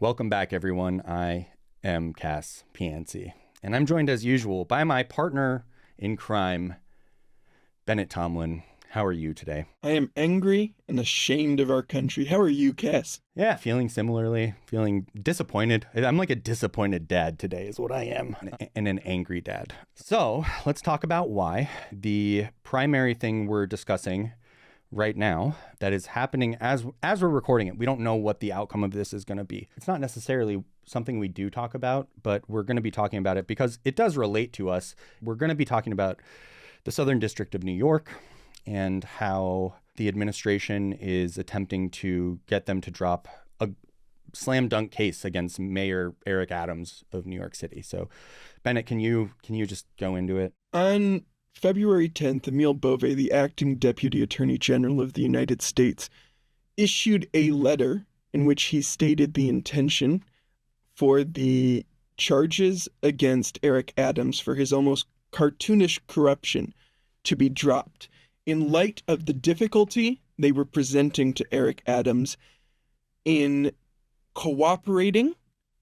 Welcome back, everyone. I am Cas Piancey, and I'm joined as usual by my partner in crime, Bennett Tomlin. How are you today? I am angry and ashamed of our country. How are you, Cas? Yeah, feeling similarly, feeling disappointed. I'm like a disappointed dad today is what I am, and an angry dad. So let's talk about why. The primary thing we're discussing right now that is happening as we're recording it. We don't know what the outcome of this is going to be. It's not necessarily something we do talk about, but we're going to be talking about it because it does relate to us. We're going to be talking about the Southern District of New York and how the administration is attempting to get them to drop a slam dunk case against Mayor Eric Adams of New York City. So Bennett, can you just go into it? On February 10th, Emil Bove, the acting Deputy Attorney General of the United States, issued a letter in which he stated the intention for the charges against Eric Adams for his almost cartoonish corruption to be dropped in light of the difficulty they were presenting to Eric Adams in cooperating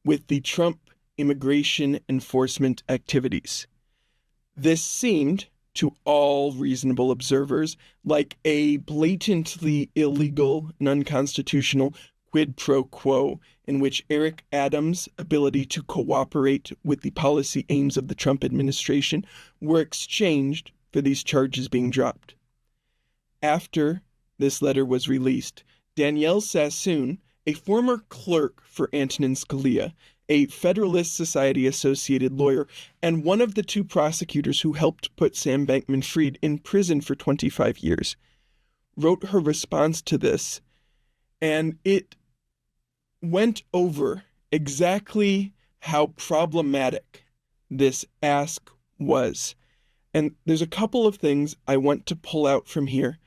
with the Trump immigration enforcement activities. This seemed, to all reasonable observers, like a blatantly illegal and unconstitutional quid pro quo in which Eric Adams' ability to cooperate with the policy aims of the Trump administration were exchanged for these charges being dropped. After this letter was released, Danielle Sassoon, a former clerk for Antonin Scalia, a Federalist Society-associated lawyer, and one of the two prosecutors who helped put Sam Bankman-Fried in prison for 25 years, wrote her response to this, and it went over exactly how problematic this ask was. And there's a couple of things I want to pull out from here,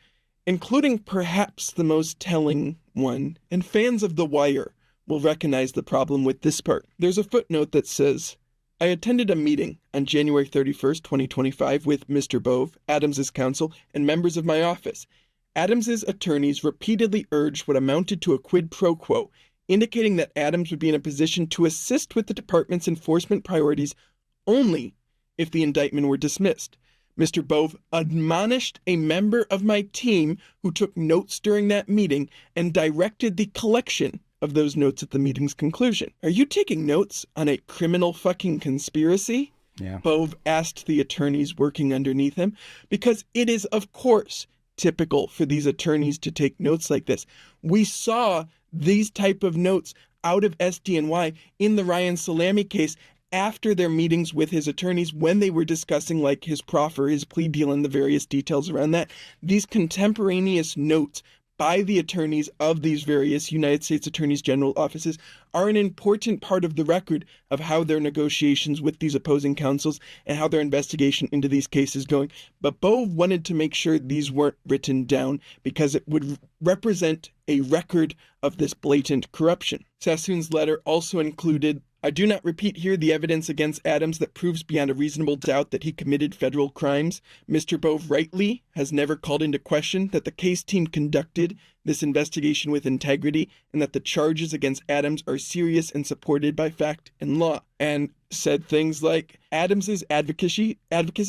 including perhaps the most telling one, and fans of The Wire will recognize the problem with this part. There's a footnote that says, I attended a meeting on January 31st, 2025 with Mr. Bove, Adams's counsel, and members of my office. Adams's attorneys repeatedly urged what amounted to a quid pro quo, indicating that Adams would be in a position to assist with the department's enforcement priorities only if the indictment were dismissed. Mr. Bove admonished a member of my team who took notes during that meeting and directed the collection of those notes at the meeting's conclusion. Are you taking notes on a criminal fucking conspiracy? Yeah. Bove asked the attorneys working underneath him, because it is, of course, typical for these attorneys to take notes like this. We saw these type of notes out of SDNY in the Ryan Salami case after their meetings with his attorneys when they were discussing like his proffer, his plea deal, and the various details around that. These contemporaneous notes by the attorneys of these various United States Attorneys General offices are an important part of the record of how their negotiations with these opposing counsels and how their investigation into these cases going. But Bove wanted to make sure these weren't written down because it would represent a record of this blatant corruption. Sassoon's letter also included, I do not repeat here the evidence against Adams that proves beyond a reasonable doubt that he committed federal crimes. Mr. Bove rightly has never called into question that the case team conducted this investigation with integrity and that the charges against Adams are serious and supported by fact and law. And said things like, Adams's advocacy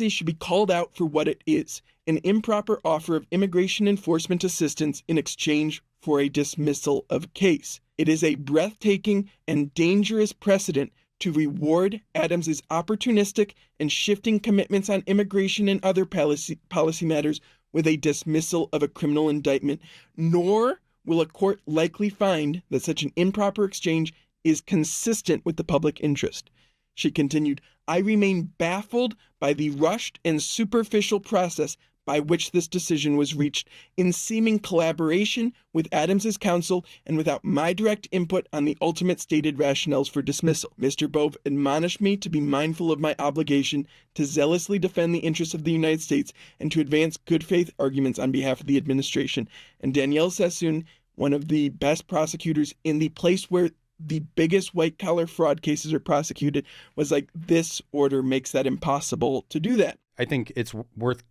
should be called out for what it is, an improper offer of immigration enforcement assistance in exchange for a dismissal of case. It is a breathtaking and dangerous precedent to reward Adams's opportunistic and shifting commitments on immigration and other policy matters with a dismissal of a criminal indictment, nor will a court likely find that such an improper exchange is consistent with the public interest. She continued, I remain baffled by the rushed and superficial process by which this decision was reached in seeming collaboration with Adams's counsel and without my direct input on the ultimate stated rationales for dismissal. Mr. Bove admonished me to be mindful of my obligation to zealously defend the interests of the United States and to advance good faith arguments on behalf of the administration. And Danielle Sassoon, one of the best prosecutors in the place where the biggest white-collar fraud cases are prosecuted, was like, this order makes that impossible to do that. I think it's worth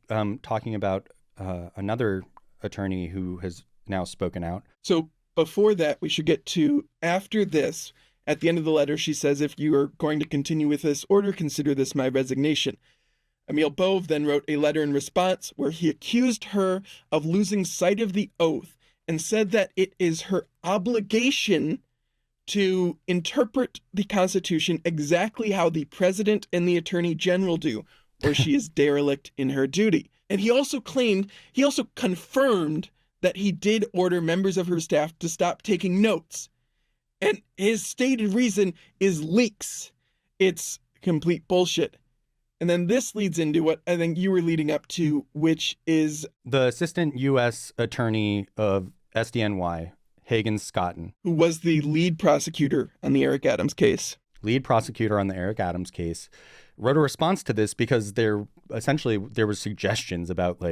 talking about another attorney who has now spoken out. So before that, we should get to, after this, At the end of the letter, she says, if you are going to continue with this order, consider this my resignation. Emil Bove then wrote a letter in response where he accused her of losing sight of the oath and said that it is her obligation to interpret the Constitution exactly how the president and the attorney general do, or she is derelict in her duty. And he also confirmed that he did order members of her staff to stop taking notes. And his stated reason is leaks. It's complete bullshit. And then this leads into what I think you were leading up to, which is the assistant U.S. attorney of SDNY, Hagen Scotten, who was the lead prosecutor on the Eric Adams case. Lead prosecutor on the Eric Adams case, wrote a response to this because there were suggestions about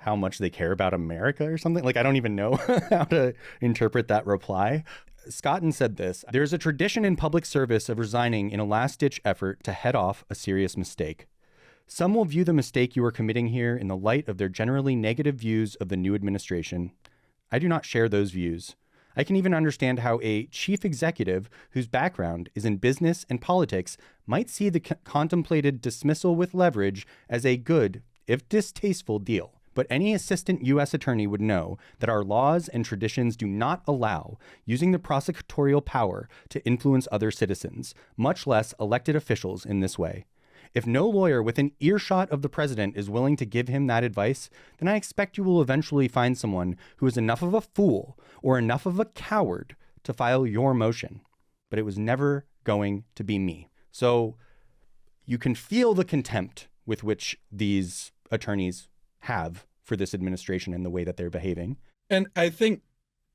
how much they care about America or something. Like, I don't even know how to interpret that reply. Scotten said this: "There's a tradition in public service of resigning in a last-ditch effort to head off a serious mistake. Some will view the mistake you are committing here in the light of their generally negative views of the new administration. I do not share those views. I can even understand how a chief executive whose background is in business and politics might see the contemplated dismissal with leverage as a good, if distasteful, deal. But any assistant U.S. attorney would know that our laws and traditions do not allow using the prosecutorial power to influence other citizens, much less elected officials, in this way. If no lawyer within earshot of the president is willing to give him that advice, then I expect you will eventually find someone who is enough of a fool or enough of a coward to file your motion. But it was never going to be me." So you can feel the contempt with which these attorneys have for this administration and the way that they're behaving. And I think,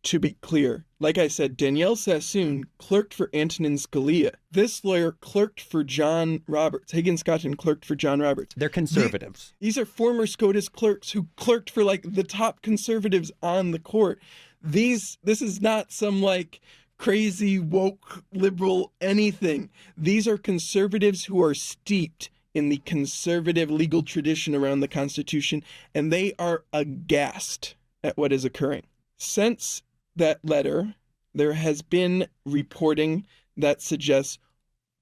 to be clear, like I said, Danielle Sassoon clerked for Antonin Scalia. This lawyer clerked for John Roberts. Hagen Scotten clerked for John Roberts. They're conservatives. These are former SCOTUS clerks who clerked for the top conservatives on the court. This is not some crazy woke liberal anything. These are conservatives who are steeped in the conservative legal tradition around the Constitution, and they are aghast at what is occurring. Since that letter, there has been reporting that suggests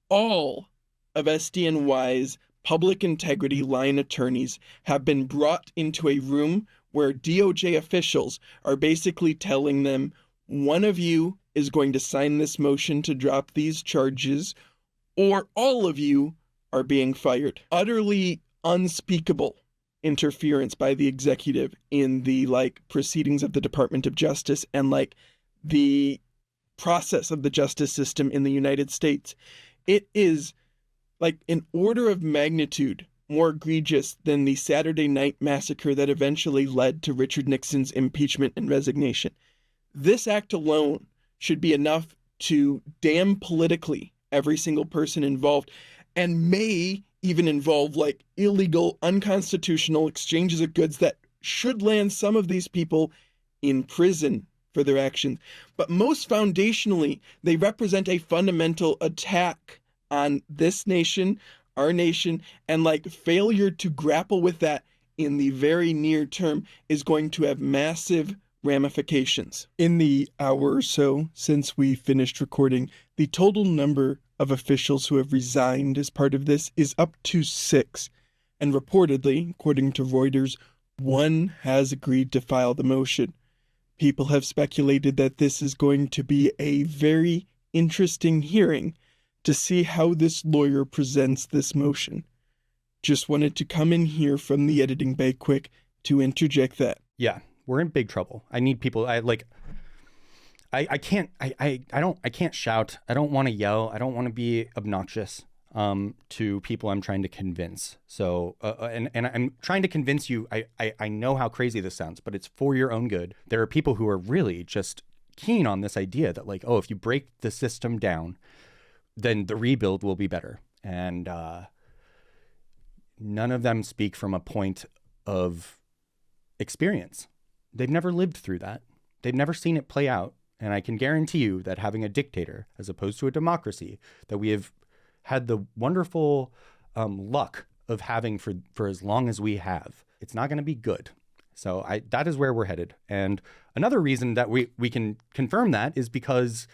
all of SDNY's public integrity line attorneys have been brought into a room where DOJ officials are basically telling them, one of you is going to sign this motion to drop these charges, or all of you are being fired. Utterly unspeakable interference by the executive in the proceedings of the Department of Justice and the process of the justice system in the United States. It is an order of magnitude more egregious than the Saturday night massacre that eventually led to Richard Nixon's impeachment and resignation. This act alone should be enough to damn politically every single person involved, and may even involve illegal, unconstitutional exchanges of goods that should land some of these people in prison for their actions. But most foundationally, they represent a fundamental attack on this nation, our nation, and failure to grapple with that in the very near term is going to have massive ramifications. In the hour or so since we finished recording, the total number of officials who have resigned as part of this is up to 6. And reportedly, according to Reuters, 1 has agreed to file the motion. People have speculated that this is going to be a very interesting hearing to see how this lawyer presents this motion. Just wanted to come in here from the editing bay quick to interject that. Yeah, we're in big trouble. I need people. I can't shout. I don't want to yell. I don't want to be obnoxious to people I'm trying to convince. So, and I'm trying to convince you, I know how crazy this sounds, but it's for your own good. There are people who are really just keen on this idea that if you break the system down, then the rebuild will be better. And none of them speak from a point of experience. They've never lived through that. They've never seen it play out. And I can guarantee you that having a dictator, as opposed to a democracy, that we have had the wonderful luck of having for as long as we have, it's not going to be good. So that is where we're headed. And another reason that we can confirm that is because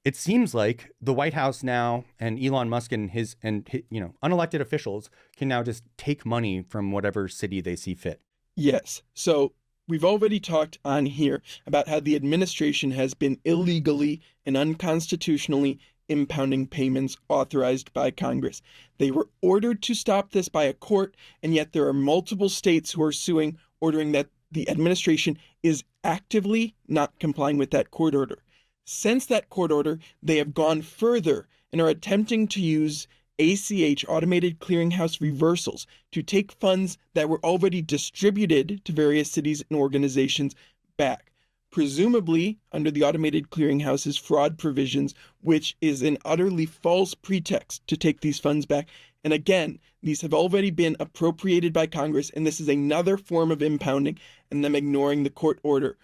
it seems like the White House now and Elon Musk and his unelected officials can now just take money from whatever city they see fit. Yes. So we've already talked on here about how the administration has been illegally and unconstitutionally impounding payments authorized by Congress. They were ordered to stop this by a court, and yet there are multiple states who are suing, ordering that the administration is actively not complying with that court order. Since that court order, they have gone further and are attempting to use ACH, automated clearinghouse reversals, to take funds that were already distributed to various cities and organizations back, presumably under the automated clearinghouse's fraud provisions, which is an utterly false pretext to take these funds back. And again, these have already been appropriated by Congress, and this is another form of impounding and them ignoring the court order,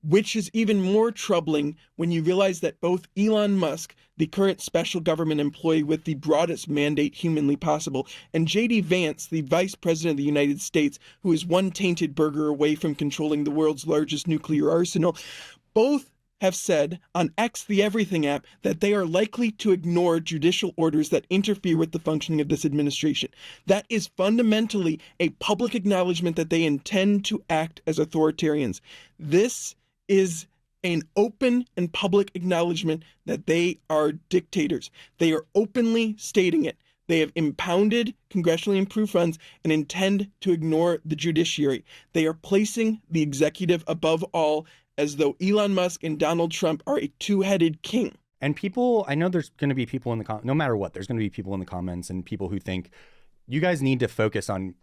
which is even more troubling when you realize that both Elon Musk, the current special government employee with the broadest mandate humanly possible, and J.D. Vance, the vice president of the United States, who is one tainted burger away from controlling the world's largest nuclear arsenal, both have said on X, the Everything app, that they are likely to ignore judicial orders that interfere with the functioning of this administration. That is fundamentally a public acknowledgement that they intend to act as authoritarians. This is an open and public acknowledgement that they are dictators. They are openly stating it. They have impounded congressionally approved funds and intend to ignore the judiciary. They are placing the executive above all, as though Elon Musk and Donald Trump are a two-headed king. And people, I know there's going to be people in the comments, no matter what, there's going to be people in the comments and people who think you guys need to focus on,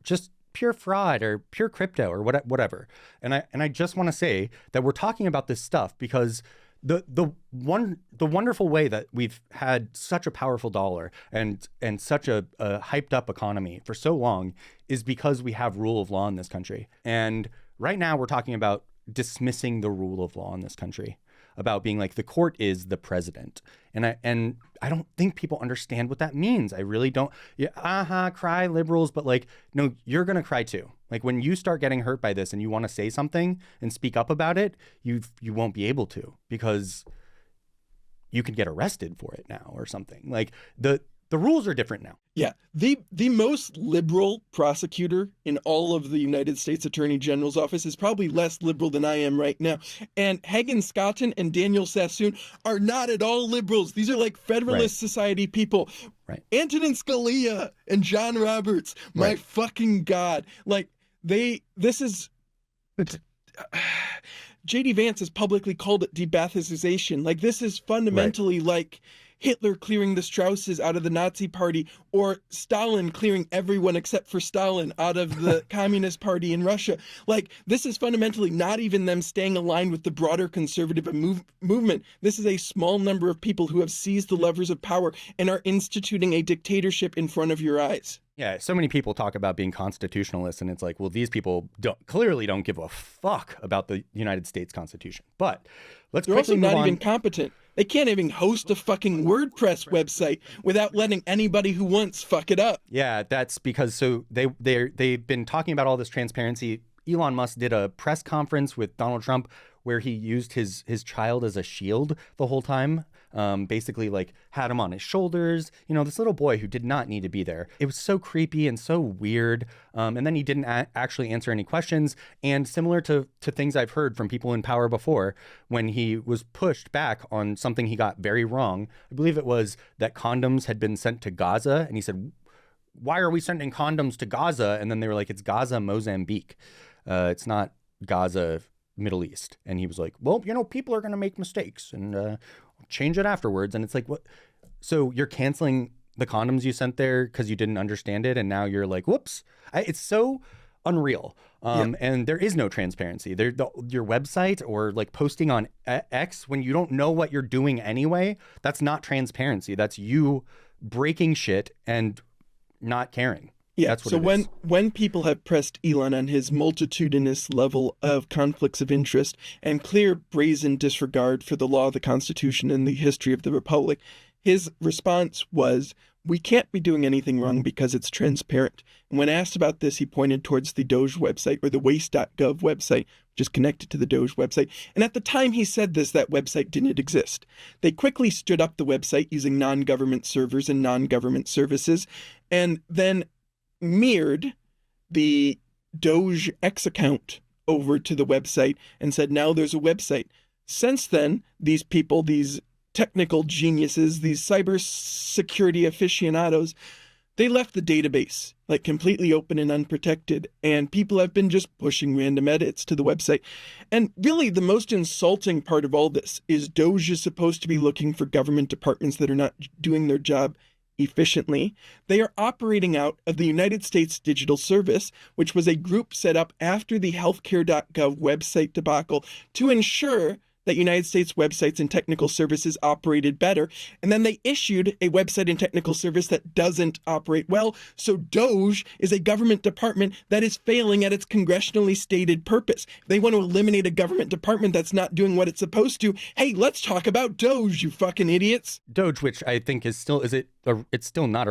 just pure fraud or pure crypto or whatever. And I just want to say that we're talking about this stuff because the wonderful way that we've had such a powerful dollar and such a hyped up economy for so long is because we have rule of law in this country. And right now we're talking about dismissing the rule of law in this country, about being like the court is the president. And I don't think people understand what that means. I really don't. Yeah, cry liberals, but like, no, you're going to cry too. Like when you start getting hurt by this and you want to say something and speak up about it, you won't be able to because you could get arrested for it now or something. Like the rules are different now. Yeah. The most liberal prosecutor in all of the United States Attorney General's office is probably less liberal than I am right now. And Hagen Scotten and Danielle Sassoon are not at all liberals. These are like Federalist Society people. Right. Antonin Scalia and John Roberts. My fucking God. Like this is... J.D. Vance has publicly called it de-Baathization. Like this is fundamentally like Hitler clearing the Strausses out of the Nazi party, or Stalin clearing everyone except for Stalin out of the Communist Party in Russia. Like, this is fundamentally not even them staying aligned with the broader conservative movement. This is a small number of people who have seized the levers of power and are instituting a dictatorship in front of your eyes. Yeah, so many people talk about being constitutionalists, and it's like, well, these people clearly don't give a fuck about the United States Constitution. But let's They're quickly also not move on. even competent. They can't even host a fucking WordPress website without letting anybody who wants fuck it up. Yeah, that's because they've been talking about all this transparency. Elon Musk did a press conference with Donald Trump where he used his child as a shield the whole time. Basically like had him on his shoulders, this little boy who did not need to be there. It was so creepy and so weird. And then he didn't actually answer any questions. And similar to things I've heard from people in power before, when he was pushed back on something he got very wrong, I believe it was that condoms had been sent to Gaza. And he said, why are we sending condoms to Gaza? And then they were like, it's Gaza, Mozambique. It's not Gaza, Middle East. And he was like, well, people are going to make mistakes and change it afterwards. And it's like, what? So you're canceling the condoms you sent there because you didn't understand it, and now you're like, whoops. It's so unreal. And there is no transparency. Your website or like posting on X when you don't know what you're doing anyway, that's not transparency. That's you breaking shit and not caring. Yeah, that's what so it is. when people have pressed Elon on his multitudinous level of conflicts of interest and clear brazen disregard for the law, the Constitution, and the history of the Republic, his response was, we can't be doing anything wrong because it's transparent. And when asked about this, he pointed towards the Doge website, or the waste.gov website, which is connected to the Doge website. And at the time he said this, that website didn't exist. They quickly stood up the website using non-government servers and non-government services, and then mirrored the Doge X account over to the website and said, now there's a website. Since then, these people, these technical geniuses, these cybersecurity aficionados, they left the database like completely open and unprotected, and people have been just pushing random edits to the website. And really the most insulting part of all this is Doge is supposed to be looking for government departments that are not doing their job efficiently. They are operating out of the United States Digital Service, which was a group set up after the healthcare.gov website debacle to ensure that United States websites and technical services operated better. And then they issued a website and technical service that doesn't operate well. So Doge is a government department that is failing at its congressionally stated purpose. If they want to eliminate a government department that's not doing what it's supposed to, hey, let's talk about Doge, you fucking idiots. Doge, which I think it's still not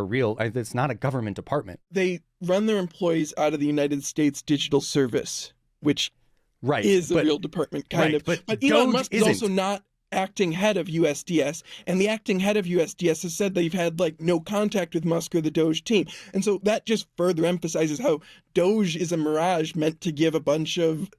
it's not a government department. They run their employees out of the United States Digital Service, which is a real department, kind of. But Elon Musk is also not acting head of USDS, and the acting head of USDS has said they've had like no contact with Musk or the Doge team. And so that just further emphasizes how Doge is a mirage meant to give a bunch of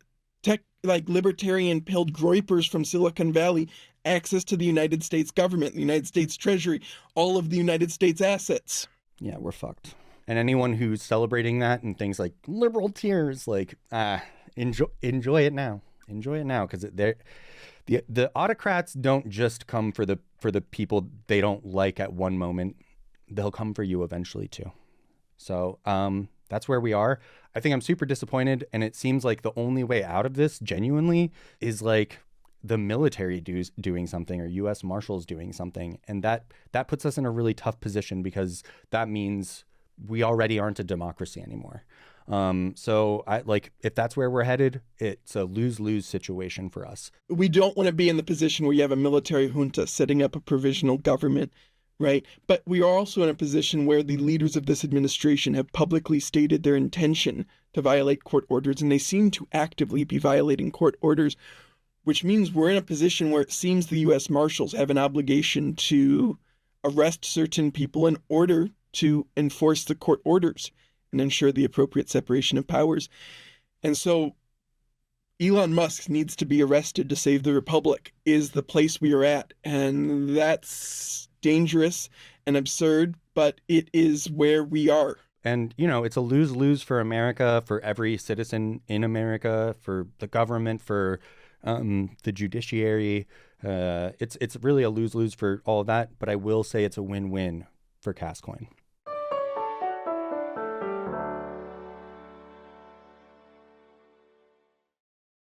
libertarian pilled groypers from Silicon Valley access to the United States government, the United States Treasury, all of the United States assets. Yeah, we're fucked. And anyone who's celebrating that and things like liberal tears, enjoy it now. Enjoy it now, because the autocrats don't just come for the people they don't like at one moment. They'll come for you eventually too. So that's where we are. I think I'm super disappointed, and it seems like the only way out of this genuinely is like the military doing something, or U.S. Marshals doing something, and that puts us in a really tough position, because that means we already aren't a democracy anymore. So if that's where we're headed, it's a lose-lose situation for us. We don't want to be in the position where you have a military junta setting up a provisional government, right? But we are also in a position where the leaders of this administration have publicly stated their intention to violate court orders, and they seem to actively be violating court orders, which means we're in a position where it seems the U.S. Marshals have an obligation to arrest certain people in order to enforce the court orders and ensure the appropriate separation of powers. And so Elon Musk needs to be arrested to save the republic is the place we are at. And that's dangerous and absurd, but it is where we are. And, it's a lose-lose for America, for every citizen in America, for the government, for the judiciary. It's really a lose-lose for all of that. But I will say it's a win-win for Cascoin.